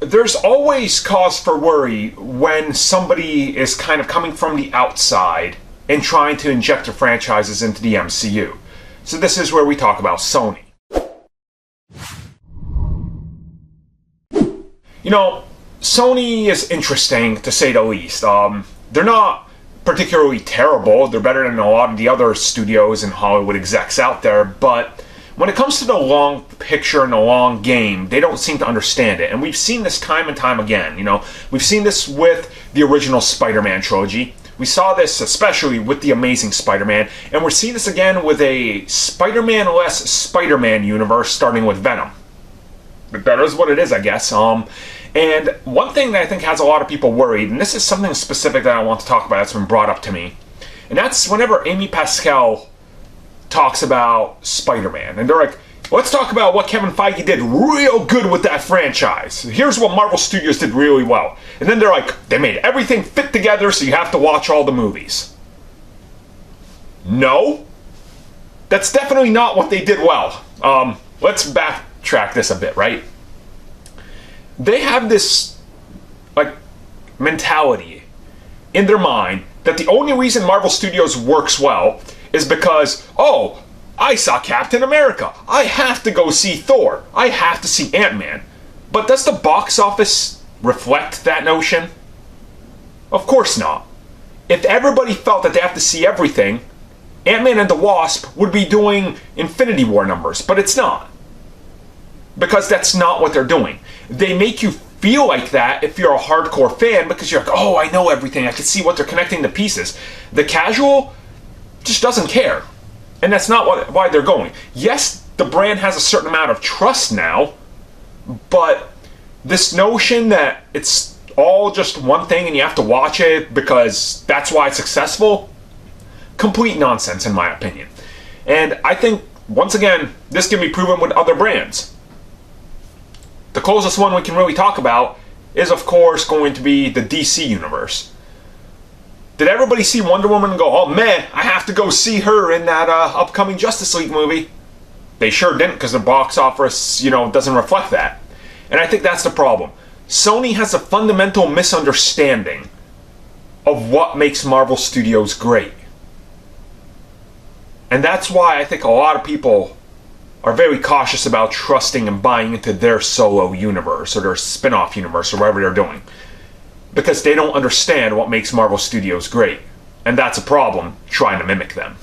there's always cause for worry when somebody is kind of coming from the outside and trying to inject their franchises into the MCU. So this is where we talk about Sony. You know, Sony is interesting, to say the least. They're not particularly terrible. They're better than a lot of the other studios and Hollywood execs out there, but when it comes to the long picture and the long game, they don't seem to understand it. And we've seen this time and time again. You know, we've seen this with the original Spider-Man trilogy. We saw this especially with the Amazing Spider-Man, and we're seeing this again with a Spider-Man-less Spider-Man universe starting with Venom. But that is what it is, I guess. And one thing that I think has a lot of people worried, and this is something specific that I want to talk about that's been brought up to me, and that's whenever Amy Pascal talks about Spider-Man, and they're like, let's talk about what Kevin Feige did real good with that franchise. Here's what Marvel Studios did really well. And then they're like, they made everything fit together, so you have to watch all the movies. No, that's definitely not what they did well. Let's backtrack this a bit, right? They have this, like, mentality in their mind that the only reason Marvel Studios works well is because, oh, I saw Captain America. I have to go see Thor. I have to see Ant-Man. But does the box office reflect that notion? Of course not. If everybody felt that they have to see everything, Ant-Man and the Wasp would be doing Infinity War numbers, but it's not. Because that's not what they're doing. They make you feel like that if you're a hardcore fan because you're like, oh, I know everything. I can see what they're connecting the pieces. The casual just doesn't care. And that's not why they're going. Yes, the brand has a certain amount of trust now, but this notion that it's all just one thing and you have to watch it because that's why it's successful, complete nonsense in my opinion. And I think, once again, this can be proven with other brands. The closest one we can really talk about is, of course, going to be the DC universe. Did everybody see Wonder Woman and go, oh man, I have to go see her in that upcoming Justice League movie? They sure didn't, because the box office, doesn't reflect that. And I think that's the problem. Sony has a fundamental misunderstanding of what makes Marvel Studios great. And that's why I think a lot of people are very cautious about trusting and buying into their solo universe or their spin-off universe or whatever they're doing. Because they don't understand what makes Marvel Studios great. And that's a problem, trying to mimic them.